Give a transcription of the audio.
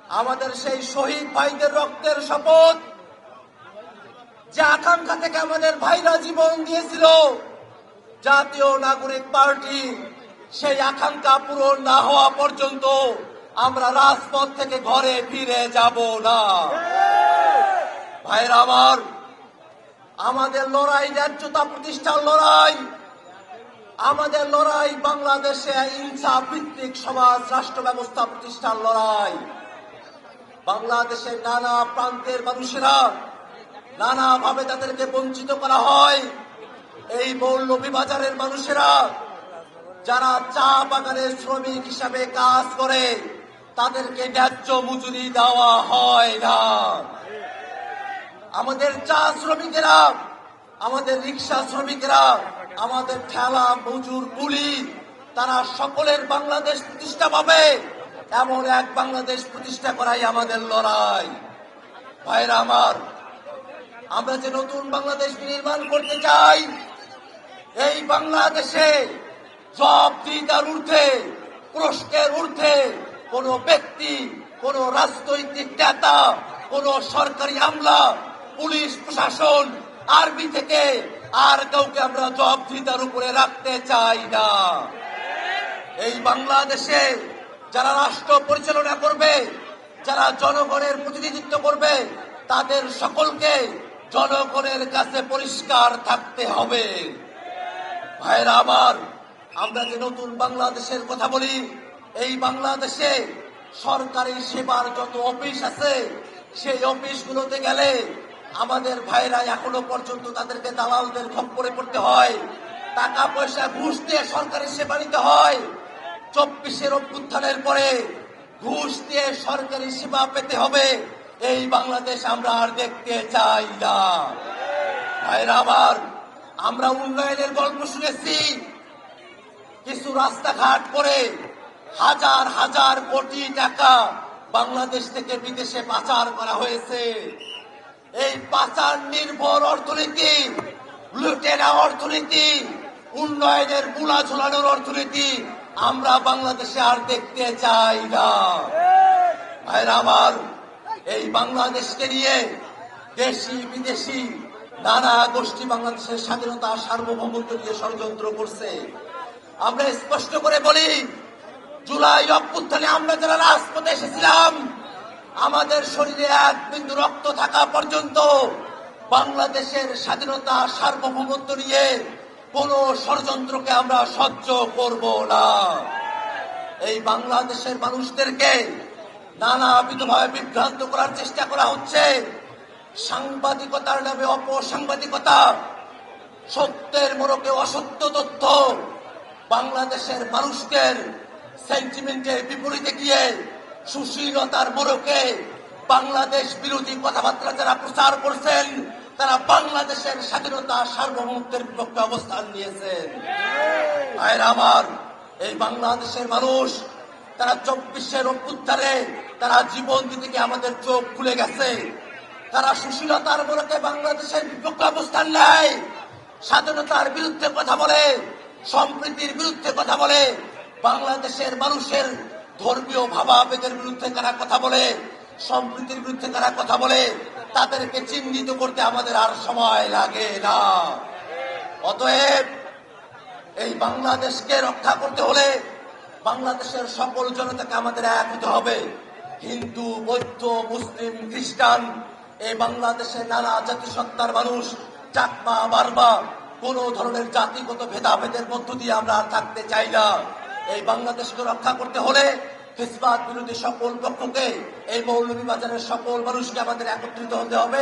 আমাদের সেই শহীদ ভাইদের রক্তের শপথ, যে আকাঙ্ক্ষা থেকে আমাদের ভাইরা জীবন দিয়েছিল, জাতীয় নাগরিক পার্টি সেই আকাঙ্ক্ষা পূরণ না হওয়া পর্যন্ত আমরা রাজপথ থেকে ঘরে ফিরে যাব না। ভাইরা আমার, আমাদের লড়াই ন্যায্যতা প্রতিষ্ঠার লড়াই, আমাদের লড়াই বাংলাদেশে ইনসাফ ভিত্তিক সমাজ রাষ্ট্র ব্যবস্থা প্রতিষ্ঠার লড়াই। বাংলাদেশের নানা প্রান্তের মানুষেরা নানাভাবে তাদেরকে বঞ্চিত করা হয়। এই মৌলভীবাজারের মানুষেরা যারা চা বাগানের শ্রমিক হিসাবে কাজ করে, তাদেরকে ন্যায্য মজুরি দেওয়া হয় না। আমাদের চা শ্রমিকেরা, আমাদের রিক্সা শ্রমিকেরা, আমাদের ঠেলা মজুর কুলি, তারা সকলের বাংলাদেশ প্রতিষ্ঠা পাবে, এমন এক বাংলাদেশ প্রতিষ্ঠা করাই আমাদের লড়াই। ভাইরা আমার, আমরা যে নতুন বাংলাদেশ নির্মাণ করতে চাই, এই বাংলাদেশে জবাবদিহিতার ঊর্ধ্বে, প্রশ্নের ঊর্ধ্বে কোন ব্যক্তি, কোন রাজনৈতিক নেতা, কোন সরকারি আমলা, পুলিশ প্রশাসন, আর্মি থেকে আর কাউকে আমরা জবাবদিহিতার উপরে রাখতে চাই না। এই বাংলাদেশে যারা রাষ্ট্র পরিচালনা করবে, যারা জনগণের প্রতিনিধিত্ব করবে, তাদের সকলকে জনগণের কাছে পরিষ্কার থাকতে হবে। ভাইরা আমার, আমরা যে নতুন বাংলাদেশের কথা বলি, এই বাংলাদেশে সরকারি সেবার যত অফিস আছে, সেই অফিসগুলোতে গেলে আমাদের ভাইরা এখনো পর্যন্ত তাদেরকে দালালদের খপ্পরে পড়তে হয়, টাকা পয়সা ঘুষ দিয়ে সরকারি সেবা নিতে হয়। 24-এর অভ্যুত্থানের পরে ঘুষ দিয়ে সরকারি সেবা পেতে হবে, এই বাংলাদেশ আমরা আর দেখতে চাই না। ভাইরা আমার, আমরা উন্নয়নের গল্প শুনেছি, কিছু রাস্তাঘাট করে হাজার হাজার কোটি টাকা বাংলাদেশ থেকে বিদেশে পাচার করা হয়েছে। এই পাচার নির্ভর অর্থনীতি, লুটেরা অর্থনীতি, উন্নয়নের বুলা ঝোলানোর অর্থনীতি আমরা বাংলাদেশে আর দেখতে চাই না। ভাইরা আমার, এই বাংলাদেশকে নিয়ে দেশি বিদেশি নানা গোষ্ঠী বাংলাদেশের স্বাধীনতা সার্বভৌমত্ব নিয়ে ষড়যন্ত্র করছে। আমরা স্পষ্ট করে বলি, জুলাই অভ্যুত্থানে আমরা যারা রাজপথে এসেছিলাম, আমাদের শরীরে এক বিন্দু রক্ত থাকা পর্যন্ত বাংলাদেশের স্বাধীনতা সার্বভৌমত্ব নিয়ে কোন ষড়যন্ত্রকে আমরা সহ্য করব না। এই বাংলাদেশের মানুষদেরকে নানাবিধভাবে বিভ্রান্ত করার চেষ্টা করা হচ্ছে। সাংবাদিকতার নামে অপসাংবাদিকতা, সত্যের মোড়কে অসত্য তথ্য, বাংলাদেশের মানুষদের সেন্টিমেন্টের বিপরীতে গিয়ে সুশীলতার মোড়কে বাংলাদেশ বিরোধী কথাবার্তা যারা প্রচার করছেন, তারা বাংলাদেশের স্বাধীনতা সার্বভৌমত্বের বিপক্ষে অবস্থান নিয়েছেন। ভাইরা আমার, এই বাংলাদেশের মানুষ তারা 24-এর অভ্যুত্থানে তারা জীবন দিতে গিয়ে আমাদের চোখ খুলে গেছে। তারা সুশীলতার মোড়কে বাংলাদেশের বিপক্ষে অবস্থান নেয়, স্বাধীনতার বিরুদ্ধে কথা বলে, সম্প্রীতির বিরুদ্ধে কথা বলে, বাংলাদেশের মানুষের ধর্মীয় ভাবাবেগের বিরুদ্ধে তারা কথা বলে, সম্প্রীতির বিরুদ্ধে তারা কথা বলে। তাদেরকে চিহ্নিত করতে আমাদের আর সময় লাগে না। অতএব এই বাংলাদেশকে রক্ষা করতে হলে বাংলাদেশের সকল জনতাকে আমাদের এক হতে হবে। হিন্দু, বৌদ্ধ, মুসলিম, খ্রিস্টান, এই বাংলাদেশের নানা জাতিসত্তার মানুষ, চাকমা, বারবা, কোন ধরনের জাতিগত ভেদাভেদের মধ্য দিয়ে আমরা আর থাকতে চাই না। এই বাংলাদেশকে রক্ষা করতে হলে ফ্যাসিবাদ বিরোধী সকল পক্ষকে, এই মৌলভীবাজারের সকল মানুষকে আমাদের একত্রিত হতে হবে।